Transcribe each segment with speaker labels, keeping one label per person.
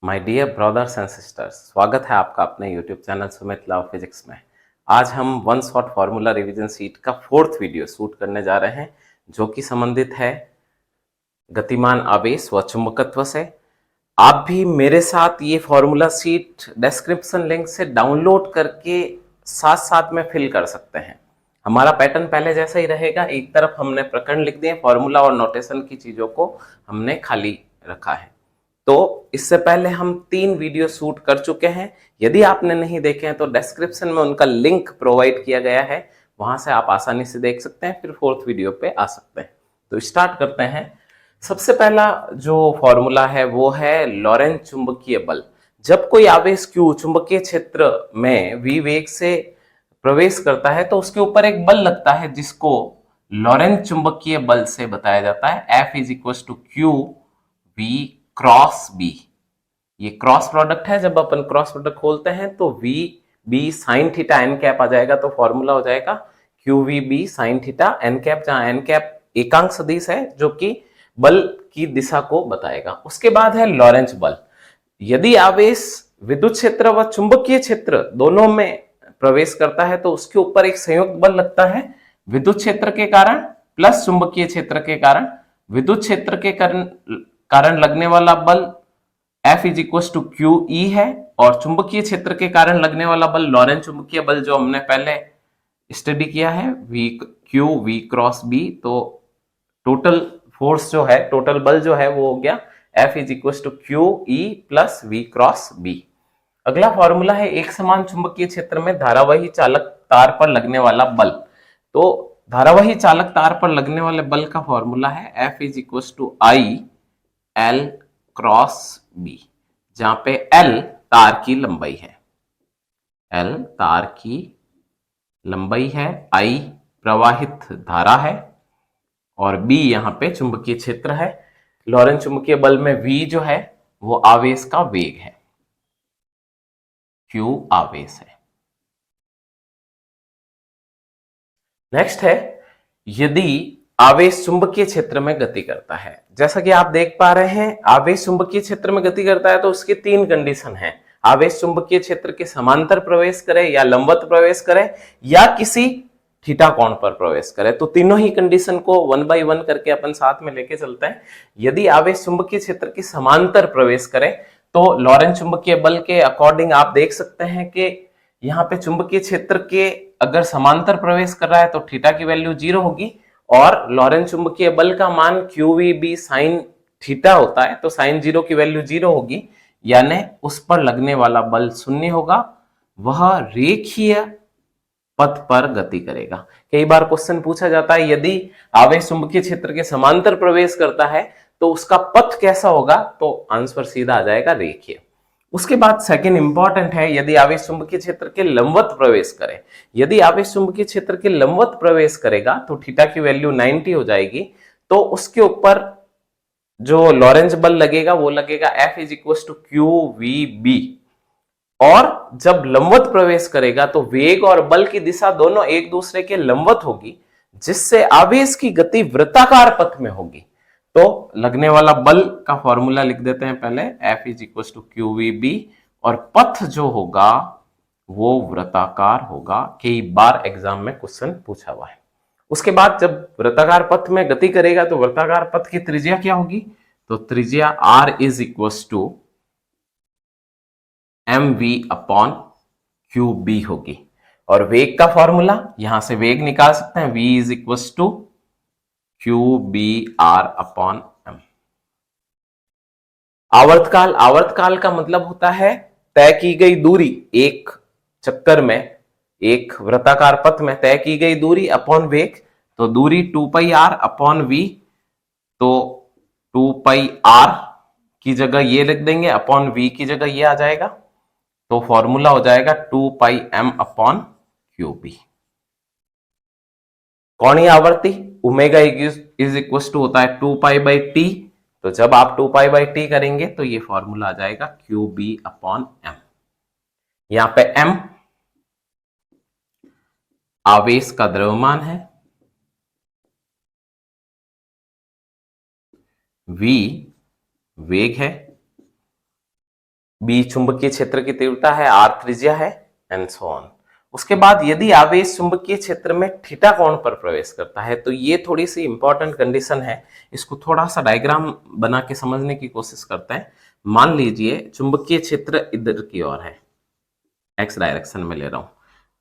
Speaker 1: My dear brothers and sisters, स्वागत है आपका अपने YouTube channel Sumit love physics में। आज हम one shot formula revision sheet का 4th वीडियो शूट करने जा रहे हैं, जो कि संबंधित है गतिमान आवेश व चुंबकत्व से। आप भी मेरे साथ ये फॉर्मूला सीट डिस्क्रिप्शन लिंक से डाउनलोड करके साथ साथ में फिल कर सकते हैं। हमारा पैटर्न पहले जैसा ही रहेगा। एक तरफ हमने प्रकरण लिख दिए, फॉर्मूला और नोटेशन की चीजों को हमने खाली रखा है। तो इससे पहले हम 3 वीडियो शूट कर चुके हैं। यदि आपने नहीं देखे हैं तो डिस्क्रिप्शन में उनका लिंक प्रोवाइड किया गया है, वहां से आप आसानी से देख सकते हैं, फिर 4th वीडियो पे आ सकते हैं। तो स्टार्ट करते हैं। सबसे पहला जो फॉर्मूला है वो है लॉरेंट चुंबकीय बल। जब कोई आवेश Q चुंबकीय क्षेत्र में v वेग से प्रवेश करता है तो उसके ऊपर एक बल लगता है, जिसको लॉरेंट चुंबकीय बल से बताया जाता है। F is equal to Q V cross B. ये क्रॉस प्रोडक्ट है। जब अपन क्रॉस प्रोडक्ट खोलते हैं तो V B sine theta N cap आ जाएगा, तो फॉर्मूला हो जाएगा Q V B sine theta N cap, जहां एन कैप एकांक सदिश है जो कि बल की दिशा को बताएगा। उसके बाद है लॉरेंट बल। यदि आवेश विद्युत क्षेत्र व चुंबकीय क्षेत्र दोनों में प्रवेश करता है तो उसके ऊपर एक संयुक्त बल लगता है, विद्युत क्षेत्र के कारण प्लस चुंबकीय क्षेत्र के कारण। विद्युत क्षेत्र के कारण लगने वाला बल F is equal to Q E है, और चुंबकीय क्षेत्र के कारण लगने वाला बल लॉरेंट चुंबकीय बल जो हमने पहले स्टडी किया है, V Q V cross B. तो टोटल फोर्स जो है, टोटल बल जो है वो हो गया F is equal to Q E plus V cross B. अगला फॉर्मूला है एक समान चुंबकीय क्षेत्र में धारावाही चालक तार पर लगने वाला बल। तो धारावाही चालक तार पर लगने वाले बल का फॉर्मूला है F is equal to I L cross B, जहां पे एल तार की लंबाई है, एल तार की लंबाई है, आई प्रवाहित धारा है, और बी यहां पे चुंबकीय क्षेत्र है। लॉरेंट चुंबकीय बल में वी जो है वो आवेश का वेग है, क्यू आवेश है। नेक्स्ट है, यदि आवेश चुंबकीय क्षेत्र में गति करता है। जैसा कि आप देख पा रहे हैं, आवेश चुंबकीय क्षेत्र में गति करता है तो उसकी 3 कंडीशन है। आवेश चुंबकीय क्षेत्र के समांतर प्रवेश करे या लंबवत प्रवेश करे या किसी थीटा कोण पर प्रवेश करे। तो तीनों ही कंडीशन को 1 बाय 1 करके अपन साथ में लेके चलते हैं। यदि आवेश चुंबकीय क्षेत्र के समांतर प्रवेश करे तो लॉरेंट चुंबकीय बल के अकॉर्डिंग आप देख सकते हैं कि यहाँ पे चुंबकीय क्षेत्र के अगर समांतर प्रवेश कर रहा है तो थीटा की वैल्यू 0 होगी, और लॉरेंट चुंबकीय बल का मान Q V B sine theta होता है, तो साइन 0 की वैल्यू 0 होगी, यानी उस पर लगने वाला बल 0 होगा। वह रेखीय पथ पर गति करेगा। कई बार क्वेश्चन पूछा जाता है, यदि आवेश चुंबकीय क्षेत्र के समांतर प्रवेश करता है तो उसका पथ कैसा होगा, तो आंसर सीधा आ जाएगा रेखीय। उसके बाद सेकंड इंपॉर्टेंट है, यदि आवेश चुंबकीय क्षेत्र के लंबवत प्रवेश करे। यदि आवेश चुंबकीय क्षेत्र के लंबवत प्रवेश करेगा तो थीटा की वैल्यू 90 हो जाएगी, तो उसके ऊपर जो लॉरेंट बल लगेगा वो लगेगा F is equal to Q V B. और जब लंबवत प्रवेश करेगा तो वेग और बल की दिशा दोनों एक दूसरे के लंबवत होगी, जिससे आवेश की गति वृत्ताकार पथ में होगी। तो लगने वाला बल का फॉर्मूला लिख देते हैं पहले, F is equal to Q V B, और पथ जो होगा वो वृत्ताकार होगा। कई बार एग्जाम में क्वेश्चन पूछा हुआ है। उसके बाद जब वृत्ताकार पथ में गति करेगा तो वृत्ताकार पथ की त्रिज्या क्या होगी, तो त्रिज्या R is equal to M V upon Q B होगी। और वेग का फॉर्मूला, यहां से वेग निकाल सकते हैं, v is equal to Q B R upon M. आवर्तकाल, आवर्तकाल का मतलब होता है तय की गई दूरी, एक चक्कर में, एक वृत्ताकार पथ में तय की गई दूरी अपॉन वेग। तो दूरी 2 पाई आर अपॉन वी, तो 2 पाई आर की जगह ये लिख देंगे, अपॉन वी की जगह ये आ जाएगा। तो फॉर्मूला हो जाएगा 2 पाई एम अपॉन क्यू बी। कोणीय आवर्ती ओमेगा इज इक्वल टू होता है 2 पाई बाई टी। तो जब आप 2 पाई बाई टी करेंगे तो ये फॉर्मूला आ जाएगा क्यू बी अपॉन एम। यहां पे एम आवेश का द्रव्यमान है, वी वेग है, बी चुंबकीय क्षेत्र की तीव्रता है, आर त्रिज्या है, एंड सो ऑन। उसके बाद यदि आवेश चुंबकीय क्षेत्र में थीटा कोण पर प्रवेश करता है, तो ये थोड़ी सी इंपॉर्टेंट कंडीशन है, इसको थोड़ा सा डायग्राम बना के समझने की कोशिश करते हैं। मान लीजिए चुंबकीय क्षेत्र इधर की ओर है, एक्स डायरेक्शन में ले रहा हूं,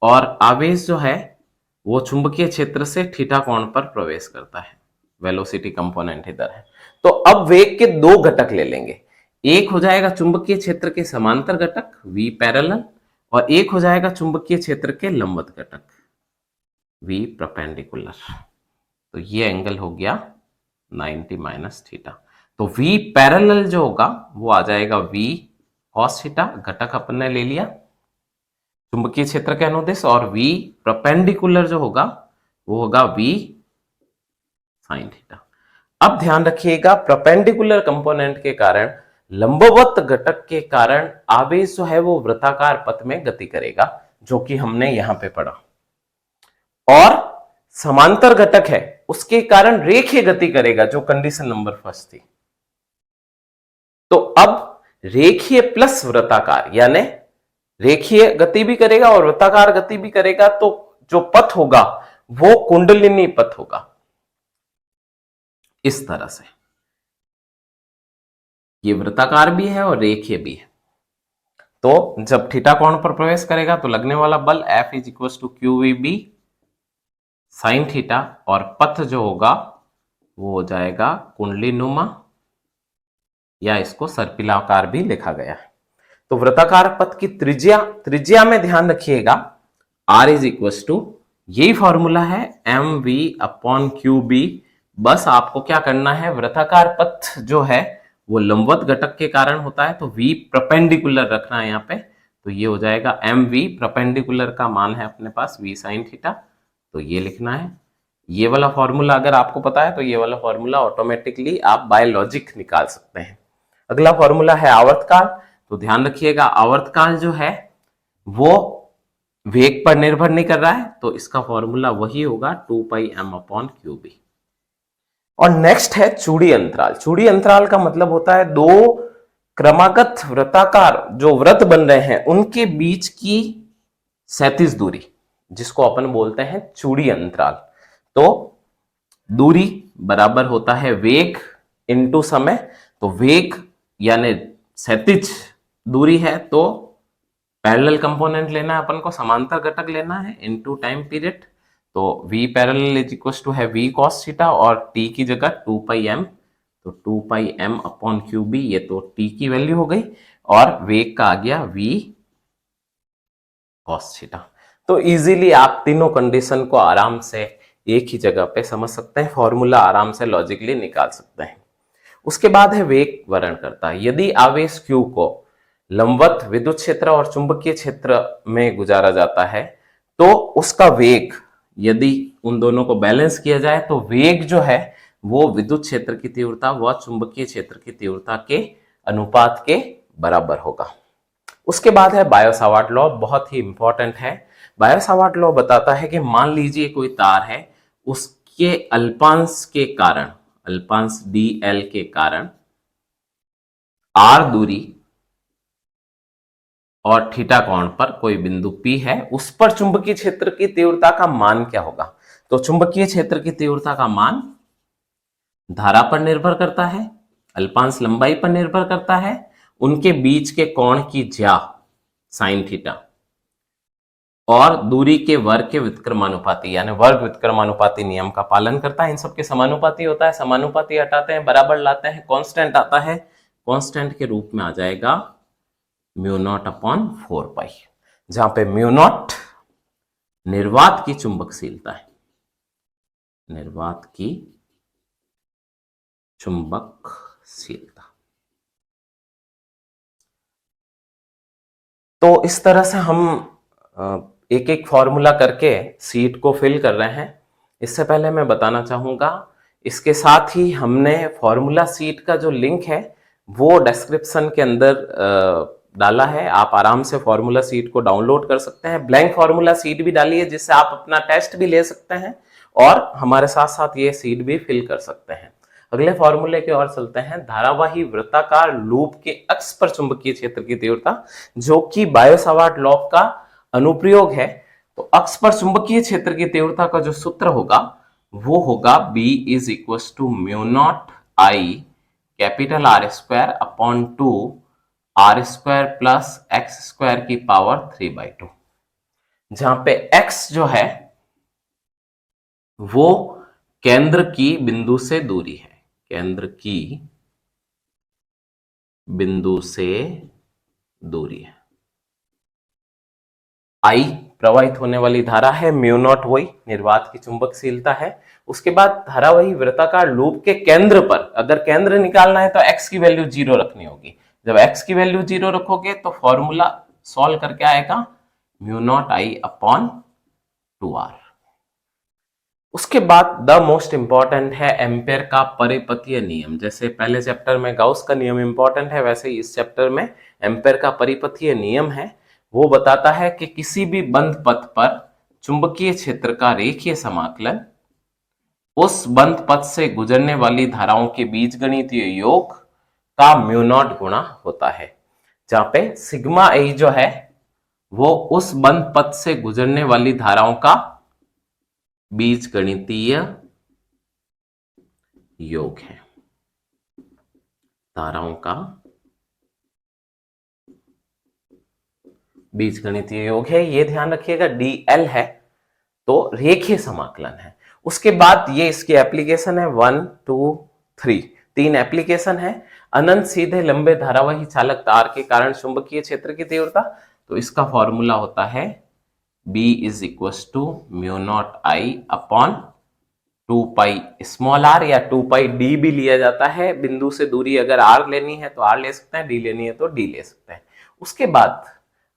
Speaker 1: और आवेश जो है वो चुंबकीय क्षेत्र से थीटा कोण पर प्रवेश करता है, वेलोसिटी कंपोनेंट इधर है। तो अब वेग के दो घटक ले लेंगे, एक हो जाएगा चुंबकीय क्षेत्र के समांतर घटक v पैरेलल, और एक हो जाएगा चुंबकीय क्षेत्र के लंबवत घटक v परपेंडिकुलर। तो ये एंगल हो गया 90 माइनस थीटा। तो v पैरेलल जो होगा वो आ जाएगा v cos थीटा, घटक अपन ने ले लिया चुंबकीय क्षेत्र के अनुदिश, और v परपेंडिकुलर जो होगा वो होगा v sin थीटा। अब ध्यान रखिएगा, परपेंडिकुलर कंपोनेंट के कारण, लंबवत घटक के कारण आवेश जो है वो वृत्ताकार पथ में गति करेगा, जो कि हमने यहां पे पढ़ा, और समांतर घटक है उसके कारण रेखीय गति करेगा, जो कंडीशन नंबर फर्स्ट थी। तो अब रेखीय प्लस वृत्ताकार, यानी रेखीय गति भी करेगा और वृत्ताकार गति भी करेगा, तो जो पथ होगा वो कुंडलिनी पथ होगा, इस तरह से। ये वृत्ताकार भी है और रेखीय भी है। तो जब थीटा कोण पर प्रवेश करेगा तो लगने वाला बल F is equal to QVB sine theta, और पथ जो होगा वो हो जाएगा कुंडलीनुमा, या इसको सर्पिलाकार भी लिखा गया है। तो वृत्ताकार पथ की त्रिज्या में ध्यान रखिएगा R इज इक्वल टू, यही फॉर्मूला है mv अपॉन QB। बस आपको क्या करना है, वृत्ताकार पथ जो है वो लंबवत घटक के कारण होता है, तो v परपेंडिकुलर रखना है यहाँ पे। तो ये हो जाएगा mv, परपेंडिकुलर का मान है अपने पास v साइन थीटा, तो ये लिखना है। ये वाला फॉर्मूला अगर आपको पता है तो ये वाला फॉर्मूला ऑटोमेटिकली आप बाय लॉजिक निकाल सकते हैं। अगला फॉर्मूला है आवर्तकाल। तो ध्यान रखिएगा, आवर्तकाल जो है वो वेग पर निर्भर नहीं कर रहा है, तो इसका फॉर्मूला वही होगा 2 पाई m अपॉन QB। और नेक्स्ट है चूड़ी अंतराल। चूड़ी अंतराल का मतलब होता है दो क्रमागत वृत्ताकार जो वृत्त बन रहे हैं उनके बीच की क्षैतिज दूरी, जिसको अपन बोलते हैं चूड़ी अंतराल। तो दूरी बराबर होता है वेग इनटू समय। तो वेग यानी क्षैतिज दूरी है, तो पैरेलल कंपोनेंट लेना है अपन को, समांतर घटक लेना है, इनटू टाइम पीरियड। तो v parallel is equal to है v cos थीटा, और t की जगह 2 पाई m, तो 2 पाई m अपॉन QB, ये तो t की वैल्यू हो गई, और वेग का आ गया v cos थीटा। तो इजीली आप तीनों कंडीशन को आराम से एक ही जगह पे समझ सकते हैं, फॉर्मूला आराम से लॉजिकली निकाल सकते हैं। उसके बाद है वेग वर्णनकर्ता। यदि आवेश Q को लंबवत विद्युत क्षेत्र और चुंबकीय क्षेत्र में गुजारा जाता है, तो उसका वेग, यदि उन दोनों को बैलेंस किया जाए, तो वेग जो है वो विद्युत क्षेत्र की तीव्रता व चुंबकीय क्षेत्र की तीव्रता के अनुपात के बराबर होगा। उसके बाद है बायो-सावर्ट लॉ, बहुत ही इंपॉर्टेंट है। बायो-सावर्ट लॉ बताता है कि मान लीजिए कोई तार है, उसके अल्पांश के कारण, अल्पांश dl के कारण r दूरी और थीटा कोण पर कोई बिंदु P है, उस पर चुंबकीय क्षेत्र की तीव्रता का मान क्या होगा। तो चुंबकीय क्षेत्र की तीव्रता का मान धारा पर निर्भर करता है, अल्पांश लंबाई पर निर्भर करता है, उनके बीच के कोण की ज्या साइन थीटा, और दूरी के वर्ग के व्युत्क्रमानुपाती, यानी वर्ग व्युत्क्रमानुपाती नियम का पालन करता है। इन सबके समानुपाती होता है, समानुपाती हटाते हैं, बराबर लाते हैं, कांस्टेंट आता है, कांस्टेंट के रूप में आ जाएगा म्यू नॉट अपॉन 4 पाई, जहां पे म्यू नॉट निर्वात की चुंबकशीलता है, निर्वात की चुंबकशीलता। तो इस तरह से हम एक एक फॉर्मूला करके सीट को फिल कर रहे हैं। इससे पहले मैं बताना चाहूंगा, इसके साथ ही हमने फॉर्मूला सीट का जो लिंक है वो डिस्क्रिप्शन के अंदर डाला है। आप आराम से फॉर्मूला सीट को डाउनलोड कर सकते हैं। ब्लैंक फॉर्मूला सीट भी डाली है, जिससे आप अपना टेस्ट भी ले सकते हैं और हमारे साथ साथ ये सीट भी फिल कर सकते हैं। अगले फॉर्मूले की ओर चलते हैं। धारावाही वृत्ताकार लूप के अक्ष पर चुंबकीय क्षेत्र की तीव्रता, जो कि बायो-सावर्ट लॉ का अनुप्रयोग है। तो अक्ष पर चुंबकीय क्षेत्र की तीव्रता का जो सूत्र होगा वो होगा B is equal to mu naught I capital R square upon 2 R square plus X square की पावर 3/2, जहां पे x जो है वो केंद्र की बिंदु से दूरी है, केंद्र की बिंदु से दूरी है। I प्रवाहित होने वाली धारा है, म्यू नॉट वही निर्वात की चुंबकशीलता है। उसके बाद धारावाही वृत्ताकार लूप के केंद्र पर अगर केंद्र निकालना है तो x की वैल्यू 0 रखनी होगी। जब x की वैल्यू 0 रखोगे तो फॉर्मूला सॉल्व करके आएगा mu naught I upon 2r। उसके बाद द मोस्ट इंपॉर्टेंट है एम्पेयर का परिपथीय नियम। जैसे पहले चैप्टर में गाउस का नियम इंपॉर्टेंट है, वैसे ही इस चैप्टर में एम्पेयर का परिपथीय नियम है। वो बताता है कि किसी भी बंद पथ पर चुंबकीय क्षेत्र का रेखीय समाकलन उस बंद पथ से गुजरने वाली धाराओं के बीजगणितीय योग का म्यू नॉट गुणा होता है, जहां पे सिग्मा ए जो है वो उस बंद पथ से गुजरने वाली धाराओं का बीजगणितीय योग है, धाराओं का बीजगणितीय योग है। ये ध्यान रखिएगा dl है तो रेखीय समाकलन है। उसके बाद ये इसकी एप्लीकेशन है 1 2 3, 3 एप्लीकेशन है। अनंत सीधे लंबे धारावाही चालक तार के कारण चुंबकीय क्षेत्र की तीव्रता, तो इसका फॉर्मूला होता है B is equal to mu naught I upon 2 pi small r या 2 पाई d भी लिया जाता है। बिंदु से दूरी अगर r लेनी है तो r ले सकते हैं, d लेनी है तो d ले सकते हैं। उसके बाद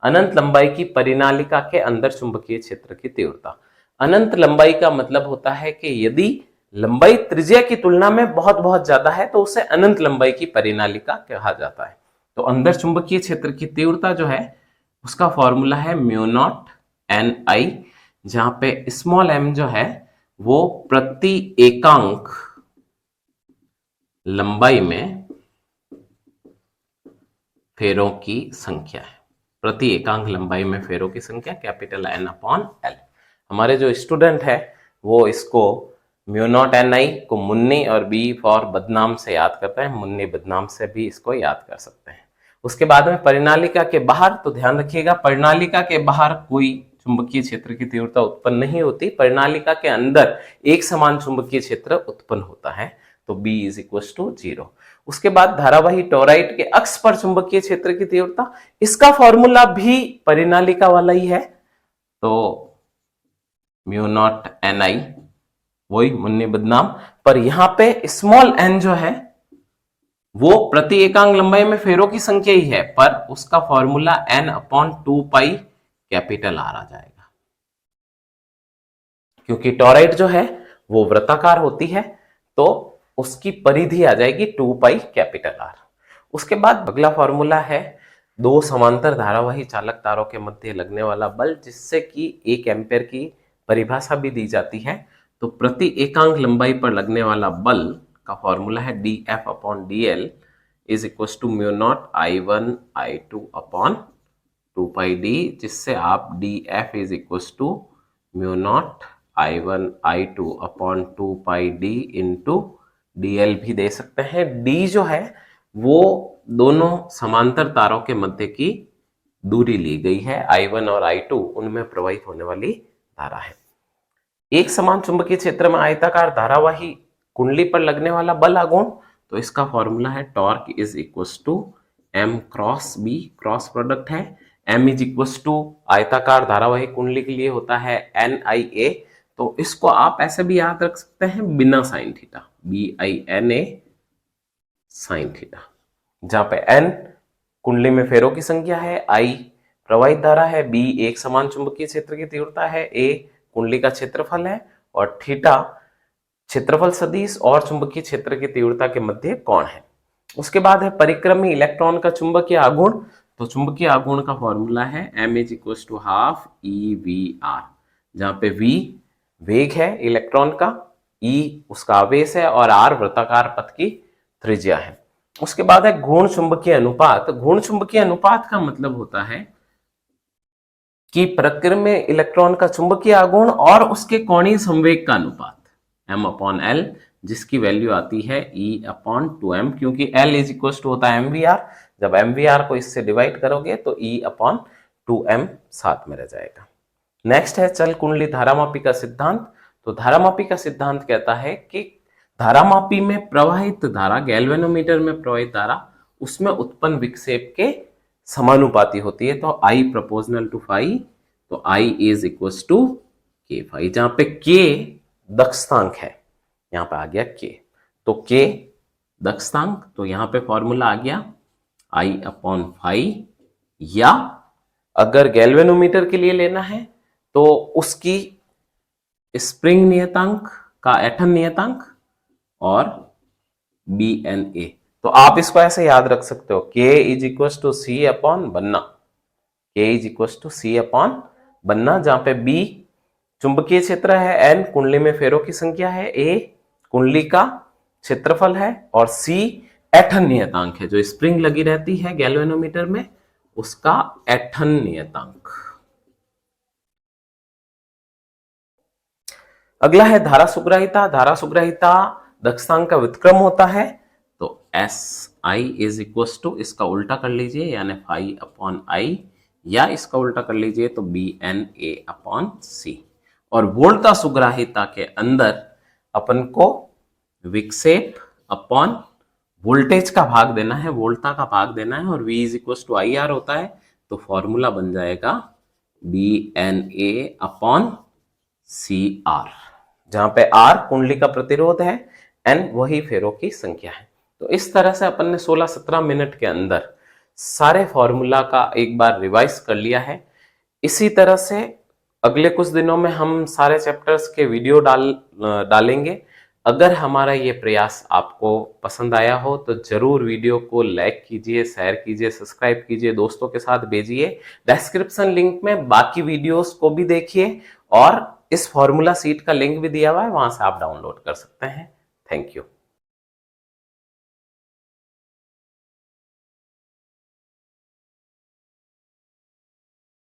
Speaker 1: अनंत लंबाई की परिनालिका के अंदर चुंबकीय क्षेत्र की तीव्रता। अनंत लंबाई का मतलब होता है कि यदि लंबाई त्रिज्या की तुलना में बहुत बहुत ज्यादा है तो उसे अनंत लंबाई की परिनालिका कहा जाता है। तो अंदर चुंबकीय क्षेत्र की तीव्रता जो है उसका फॉर्मूला है म्यू नॉट एन आई, जहां पे स्मॉल m जो है वो प्रति एकांक लंबाई में फेरों की संख्या है। प्रति एकांक लंबाई में फेरों की संख्या कैपिटल N अपॉन L। हमारे जो स्टूडेंट है वो इसको म्यू नॉट एन आई को मुन्नी और बी फॉर बदनाम से याद करते हैं, मुन्नी बदनाम से भी इसको याद कर सकते हैं। उसके बाद में परिनालिका के बाहर, तो ध्यान रखिएगा परिनालिका के बाहर कोई चुंबकीय क्षेत्र की तीव्रता उत्पन्न नहीं होती। परिनालिका के अंदर एक समान चुंबकीय क्षेत्र उत्पन्न होता है, तो B इज इक्वल टू 0। उसके बाद धारावाही टोराइड के अक्ष पर चुंबकीय क्षेत्र की तीव्रता, इसका फॉर्मूला भी परिनालिका वाला ही है, तो म्यू नॉट एन आई वही मुन्नी बदनाम, पर यहां पे स्मॉल n जो है वो प्रति एकांक लंबाई में फेरों की संख्या ही है, पर उसका formula n upon 2 pi capital R आ जाएगा। क्योंकि टोराइड जो है वो वृत्ताकार होती है तो उसकी परिधि आ जाएगी 2 पाई कैपिटल R। उसके बाद अगला फॉर्मूला है दो समांतर धारावाही चालक तारों के मध्य लगने वाला बल, जिससे कि 1 एम्पेयर की परिभाषा भी दी जाती है। तो प्रति एकांक लंबाई पर लगने वाला बल का फॉर्मूला है dF upon dl is equal to mu naught I1 I2 upon 2 pi d, जिससे आप dF is equal to mu naught I1 I2 upon 2 pi d into dl भी दे सकते हैं। d जो है वो दोनों समांतर तारों के मध्य की दूरी ली गई है, I1 और I2 उनमें प्रवाहित होने वाली धारा है। एक समान चुंबकीय क्षेत्र में आयताकार धारावाही कुंडली पर लगने वाला बल आघूर्ण, तो इसका फॉर्मूला है torque is equal to m cross b, cross product है। m इज इक्वल टू आयताकार धारावाही कुंडली के लिए होता है NIA, तो इसको आप ऐसे भी याद रख सकते हैं बिना sine theta, BINA sine theta, जहां पे n कुंडली में फेरों की संख्या है, I प्रवाहित धारा है, B एक समान चुंबकीय क्षेत्र की तीव्रता है, A कुंडली का क्षेत्रफल है और थीटा क्षेत्रफल सदिश और चुंबकीय क्षेत्र की तीव्रता के मध्य कोण है। उसके बाद है परिक्रमी इलेक्ट्रॉन का चुंबकीय आघूर्ण, तो चुंबकीय आघूर्ण का फॉर्मूला है m is equal to half EVR, जहां पे v वेग है इलेक्ट्रॉन का ई उसका आवेश है और आर वृत्ताकार पथ की त्रिज्या है। उसके बाद है घूर्ण चुंबकीय अनुपात। घूर्ण चुंबकीय अनुपात का मतलब होता है कि प्रकृति में इलेक्ट्रॉन का चुंबकीय आघूर्ण और उसके कोणीय संवेग का अनुपात m/l, जिसकी वैल्यू आती है E/2m, क्योंकि L इज इक्वल टू होता है mvr। जब mvr को इससे डिवाइड करोगे तो E/2m साथ में रह जाएगा। नेक्स्ट है चल कुंडली धारामापी का सिद्धांत। तो धारामापी का सिद्धांत कहता है कि धारामापी में प्रवाहित धारा, गैल्वेनोमीटर में प्रवाहित धारा, उसमें उत्पन्न विक्षेप के समानुपाती होती है। तो I प्रोपोर्शनल टू फाई, तो I इज इक्वल टू के फाई, जहां पे K दक्षतांक है, यहां पे आ गया K, तो K दक्षतांक, तो यहां पे फॉर्मूला आ गया I/फाई, या अगर गैल्वेनोमीटर के लिए लेना है तो उसकी स्प्रिंग नियतांक का ऐठन नियतांक और BNA। तो आप इसको ऐसे याद रख सकते हो, K is equal to C upon बन्ना, K is equal to C upon बन्ना, जहां पे B चुंबकीय क्षेत्र है, N कुंडली में फेरों की संख्या है, A कुंडली का क्षेत्रफल है और C ऐठन नियतांक है, जो स्प्रिंग लगी रहती है गैल्वेनोमीटर में उसका ऐठन नियतांक। अगला है धारा सुग्राहिता। धारा सुग्राहिता दक्षतांक का व्युत्क्रम होता है, तो SI इज इक्वल टू, इसका उल्टा कर लीजिए यानी φ/I, या इसका उल्टा कर लीजिए तो BNA/C। और वोल्टा सुग्राहिता के अंदर अपन को विक्षेप अपॉन वोल्टेज का भाग देना है, वोल्टा का भाग देना है, और V is equal to IR होता है, तो फॉर्मूला बन जाएगा BNA/CR, जहां पे R कुंडली का प्रतिरोध है, N वही फेरों की संख्या है। तो इस तरह से अपन ने 16-17 मिनट के अंदर सारे फॉर्मूला का एक बार रिवाइज कर लिया है। इसी तरह से अगले कुछ दिनों में हम सारे चैप्टर्स के वीडियो डालेंगे। अगर हमारा ये प्रयास आपको पसंद आया हो तो जरूर वीडियो को लाइक कीजिए, शेयर कीजिए, सब्सक्राइब कीजिए, दोस्तों के साथ भेजिए। डिस्क्रिप्शन लिंक में बाकी वीडियोस को भी देखिए और इस फॉर्मूला सीट का लिंक भी दिया हुआ है, वहां से आप डाउनलोड कर सकते हैं। Thank you.